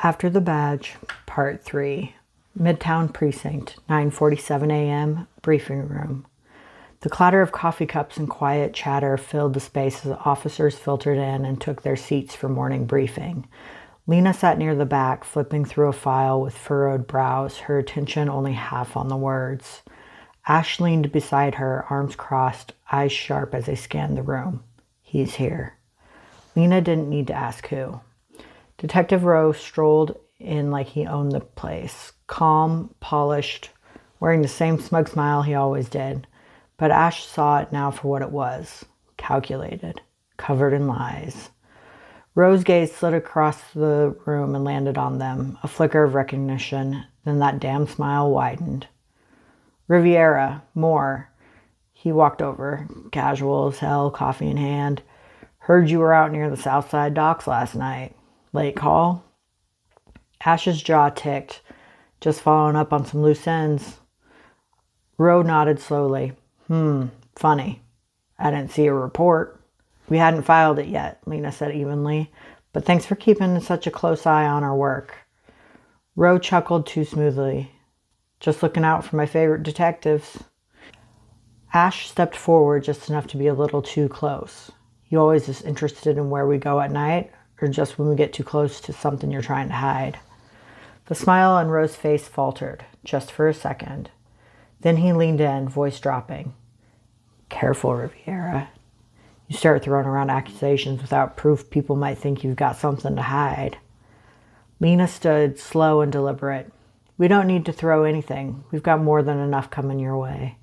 After the Badge, Part 3. Midtown Precinct, 9:47 a.m., briefing room. The clatter of coffee cups and quiet chatter filled the space as officers filtered in and took their seats for morning briefing. Lena sat near the back, flipping through a file with furrowed brows, her attention only half on the words. Ash leaned beside her, arms crossed, eyes sharp as they scanned the room. He's here. Lena didn't need to ask who. Detective Rowe strolled in like he owned the place, calm, polished, wearing the same smug smile he always did. But Ash saw it now for what it was, calculated, covered in lies. Rowe's gaze slid across the room and landed on them, a flicker of recognition, then that damn smile widened. Rivera, Moore. He walked over, casual as hell, coffee in hand. Heard you were out near the Southside docks last night. Late call? Ash's jaw ticked, just following up on some loose ends. Rowe nodded slowly. Funny. I didn't see a report. We hadn't filed it yet, Lena said evenly, but thanks for keeping such a close eye on our work. Rowe chuckled too smoothly. Just looking out for my favorite detectives. Ash stepped forward just enough to be a little too close. You always just interested in where we go at night, or just when we get too close to something you're trying to hide? The smile on Rowe's face faltered, just for a second. Then he leaned in, voice dropping. Careful, Rivera. You start throwing around accusations without proof, people might think you've got something to hide. Lena stood, slow and deliberate. We don't need to throw anything. We've got more than enough coming your way.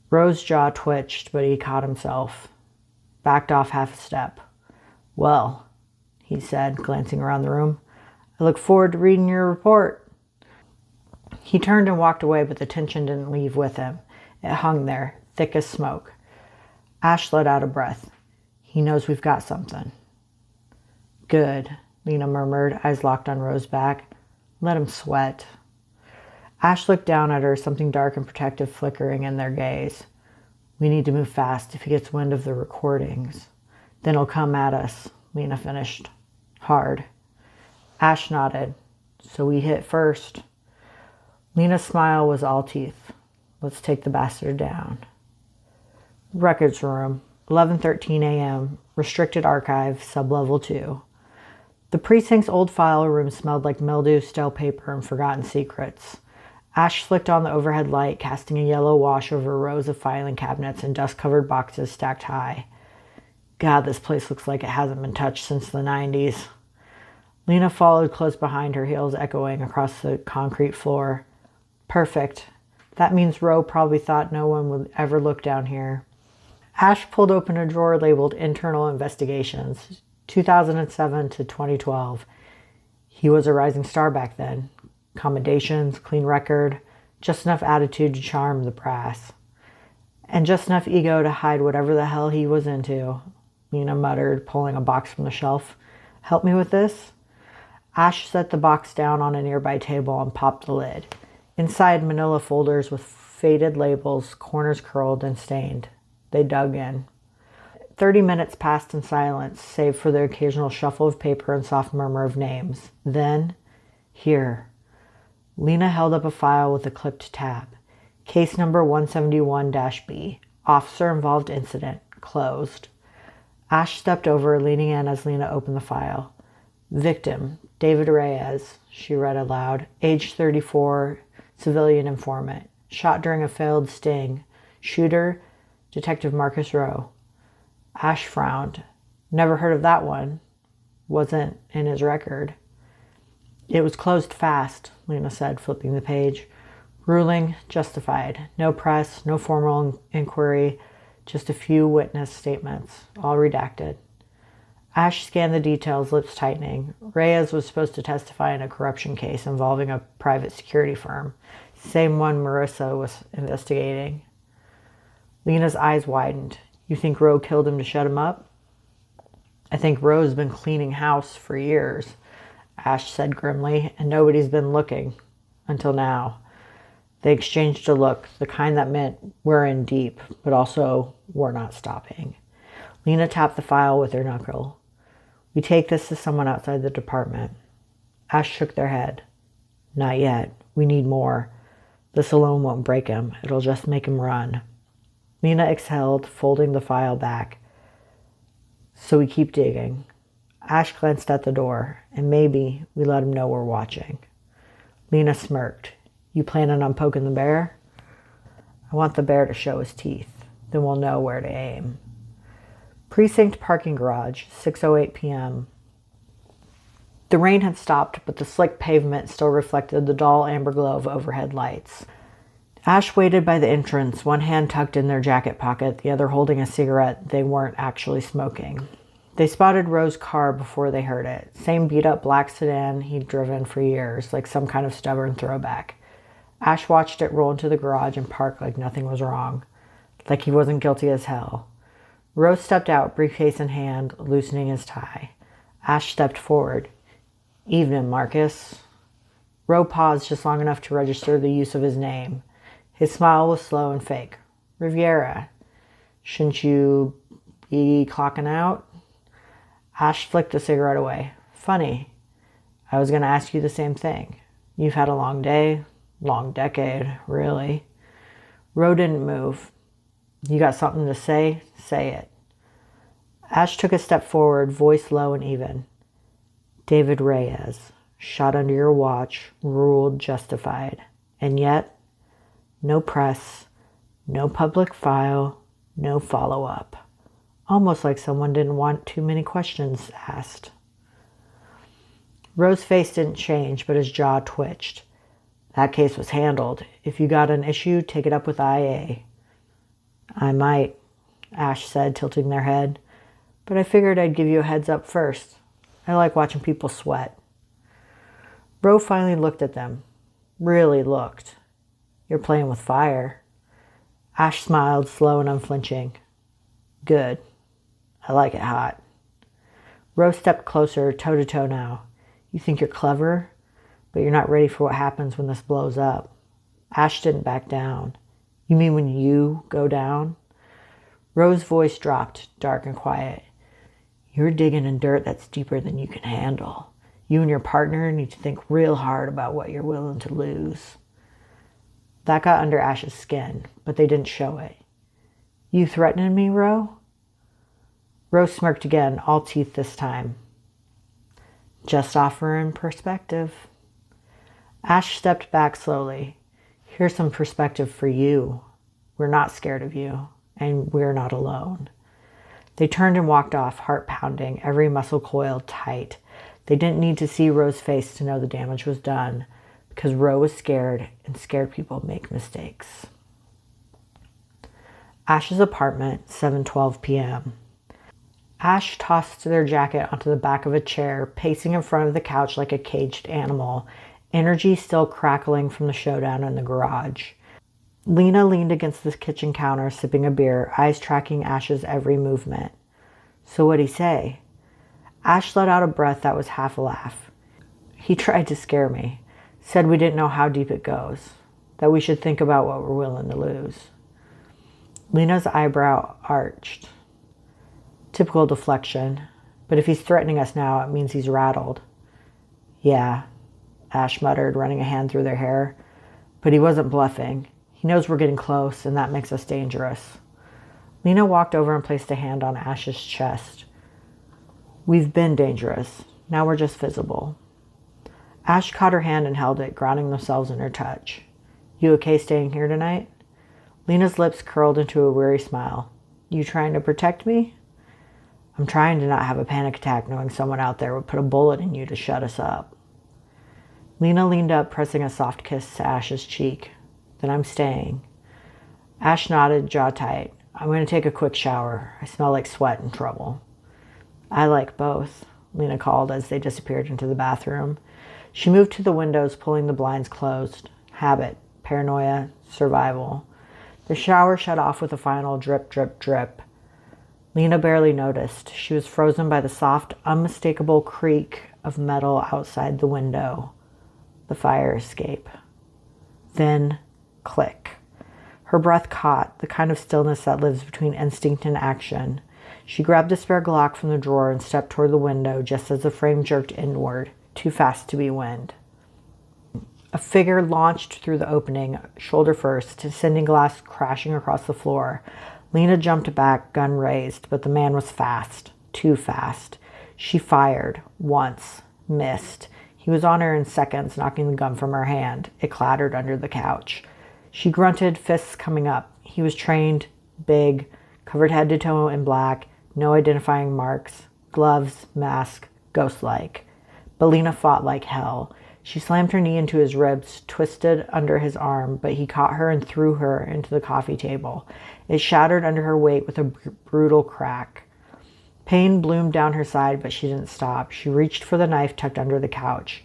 Rowe's jaw twitched, but he caught himself. Backed off half a step. Well, he said, glancing around the room, I look forward to reading your report. He turned and walked away, but the tension didn't leave with him. It hung there, thick as smoke. Ash let out a breath. He knows we've got something. Good, Lena murmured, eyes locked on Rowe's back. Let him sweat. Ash looked down at her, something dark and protective flickering in their gaze. We need to move fast if he gets wind of the recordings. Then he'll come at us, Lena finished. Hard. Ash nodded. So we hit first. Lena's smile was all teeth. Let's take the bastard down. Records room, 11:13 a.m., restricted archive, sublevel 2. The precinct's old file room smelled like mildew, stale paper, and forgotten secrets. Ash flicked on the overhead light, casting a yellow wash over rows of filing cabinets and dust-covered boxes stacked high. God, this place looks like it hasn't been touched since the 90s. Lena followed close behind, her heels echoing across the concrete floor. Perfect. That means Rowe probably thought no one would ever look down here. Ash pulled open a drawer labeled Internal Investigations, 2007 to 2012. He was a rising star back then. Commendations, clean record, just enough attitude to charm the brass. And just enough ego to hide whatever the hell he was into, Lena muttered, pulling a box from the shelf. Help me with this? Ash set the box down on a nearby table and popped the lid. Inside, manila folders with faded labels, corners curled and stained. They dug in. 30 minutes passed in silence, save for the occasional shuffle of paper and soft murmur of names. Then, here. Lena held up a file with a clipped tab. Case number 171-B. Officer involved incident. Closed. Ash stepped over, leaning in as Lena opened the file. Victim, David Reyes, she read aloud. Age 34, civilian informant. Shot during a failed sting. Shooter, Detective Marcus Rowe. Ash frowned. Never heard of that one. Wasn't in his record. It was closed fast, Lena said, flipping the page. Ruling justified. No press, no formal inquiry, just a few witness statements, all redacted. Ash scanned the details, lips tightening. Reyes was supposed to testify in a corruption case involving a private security firm, same one Marissa was investigating. Lena's eyes widened. You think Rowe killed him to shut him up? I think Rowe's been cleaning house for years, Ash said grimly, and nobody's been looking. Until now. They exchanged a look, the kind that meant we're in deep, but also we're not stopping. Lena tapped the file with her knuckle. We take this to someone outside the department. Ash shook their head. Not yet. We need more. This alone won't break him. It'll just make him run. Lena exhaled, folding the file back. So we keep digging. Ash glanced at the door, and maybe we let him know we're watching. Lena smirked. You planning on poking the bear? I want the bear to show his teeth. Then we'll know where to aim. Precinct parking garage, 6:08 p.m. The rain had stopped, but the slick pavement still reflected the dull amber glow of overhead lights. Ash waited by the entrance, one hand tucked in their jacket pocket, the other holding a cigarette they weren't actually smoking. They spotted Rose's car before they heard it. Same beat-up black sedan he'd driven for years, like some kind of stubborn throwback. Ash watched it roll into the garage and park like nothing was wrong, like he wasn't guilty as hell. Rose stepped out, briefcase in hand, loosening his tie. Ash stepped forward. Evening, Marcus. Roe paused just long enough to register the use of his name. His smile was slow and fake. Rivera. Shouldn't you be clocking out? Ash flicked the cigarette away. Funny. I was going to ask you the same thing. You've had a long day, long decade, really. Roe didn't move. You got something to say? Say it. Ash took a step forward, voice low and even. David Reyes, shot under your watch, ruled justified. And yet, no press, no public file, no follow-up. Almost like someone didn't want too many questions asked. Rose's face didn't change, but his jaw twitched. That case was handled. If you got an issue, take it up with IA. I might, Ash said, tilting their head. But I figured I'd give you a heads up first. I like watching people sweat. Roe finally looked at them. Really looked. You're playing with fire. Ash smiled, slow and unflinching. Good. I like it hot. Roe stepped closer, toe to toe now. You think you're clever, but you're not ready for what happens when this blows up. Ash didn't back down. You mean when you go down? Roe's voice dropped, dark and quiet. You're digging in dirt that's deeper than you can handle. You and your partner need to think real hard about what you're willing to lose. That got under Ash's skin, but they didn't show it. You threatening me, Roe? Roe smirked again, all teeth this time. Just offering perspective. Ash stepped back slowly. Here's some perspective for you. We're not scared of you, and we're not alone. They turned and walked off, heart pounding, every muscle coiled tight. They didn't need to see Roe's face to know the damage was done, because Roe was scared, and scared people make mistakes. Ash's apartment, 7:12 p.m. Ash tossed their jacket onto the back of a chair, pacing in front of the couch like a caged animal, energy still crackling from the showdown in the garage. Lena leaned against the kitchen counter, sipping a beer, eyes tracking Ash's every movement. So what'd he say? Ash let out a breath that was half a laugh. He tried to scare me. Said we didn't know how deep it goes. That we should think about what we're willing to lose. Lena's eyebrow arched. Typical deflection. But if he's threatening us now, it means he's rattled. Yeah, Ash muttered, running a hand through their hair. But he wasn't bluffing. He knows we're getting close, and that makes us dangerous. Lena walked over and placed a hand on Ash's chest. We've been dangerous. Now we're just visible. Ash caught her hand and held it, grounding themselves in her touch. You okay staying here tonight? Lena's lips curled into a weary smile. You trying to protect me? I'm trying to not have a panic attack knowing someone out there would put a bullet in you to shut us up. Lena leaned up, pressing a soft kiss to Ash's cheek. Then I'm staying. Ash nodded, jaw tight. I'm going to take a quick shower. I smell like sweat and trouble. I like both, Lena called as they disappeared into the bathroom. She moved to the windows, pulling the blinds closed. Habit, paranoia, survival. The shower shut off with a final drip, drip, drip. Lena barely noticed. She was frozen by the soft, unmistakable creak of metal outside the window. The fire escape. Then, click. Her breath caught, the kind of stillness that lives between instinct and action. She grabbed a spare Glock from the drawer and stepped toward the window just as the frame jerked inward, too fast to be wind. A figure launched through the opening, shoulder first, sending glass crashing across the floor. Lena jumped back, gun raised, but the man was fast. Too fast. She fired. Once. Missed. He was on her in seconds, knocking the gun from her hand. It clattered under the couch. She grunted, fists coming up. He was trained, big, covered head to toe in black, no identifying marks, gloves, mask, ghost-like. But Lena fought like hell. She slammed her knee into his ribs, twisted under his arm, but he caught her and threw her into the coffee table. It shattered under her weight with a brutal crack. Pain bloomed down her side, but she didn't stop. She reached for the knife tucked under the couch.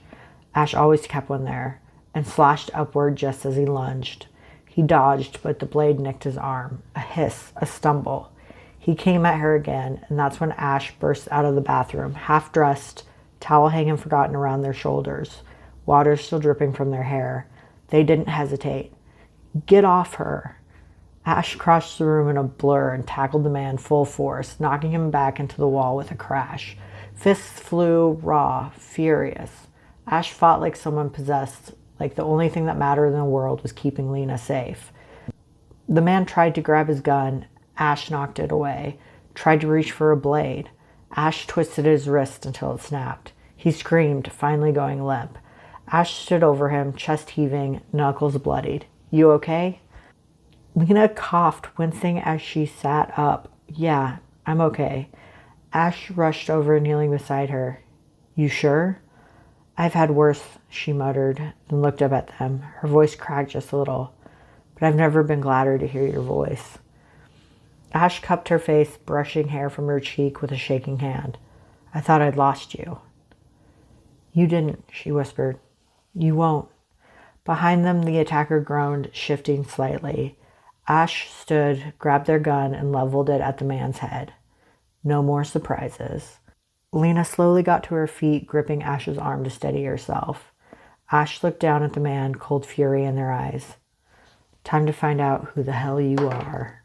Ash always kept one there, and slashed upward just as he lunged. He dodged, but the blade nicked his arm. A hiss, a stumble. He came at her again, and that's when Ash burst out of the bathroom, half-dressed, towel hanging forgotten around their shoulders, water still dripping from their hair. They didn't hesitate. Get off her! Ash crossed the room in a blur and tackled the man full force, knocking him back into the wall with a crash. Fists flew, raw, furious. Ash fought like someone possessed, like the only thing that mattered in the world was keeping Lena safe. The man tried to grab his gun. Ash knocked it away, tried to reach for a blade. Ash twisted his wrist until it snapped. He screamed, finally going limp. Ash stood over him, chest heaving, knuckles bloodied. You okay? Lena coughed, wincing as she sat up. Yeah, I'm okay. Ash rushed over, kneeling beside her. You sure? I've had worse, she muttered, then looked up at them. Her voice cracked just a little. But I've never been gladder to hear your voice. Ash cupped her face, brushing hair from her cheek with a shaking hand. I thought I'd lost you. You didn't, she whispered. You won't. Behind them, the attacker groaned, shifting slightly. Ash stood, grabbed their gun, and leveled it at the man's head. No more surprises. Lena slowly got to her feet, gripping Ash's arm to steady herself. Ash looked down at the man, cold fury in their eyes. Time to find out who the hell you are.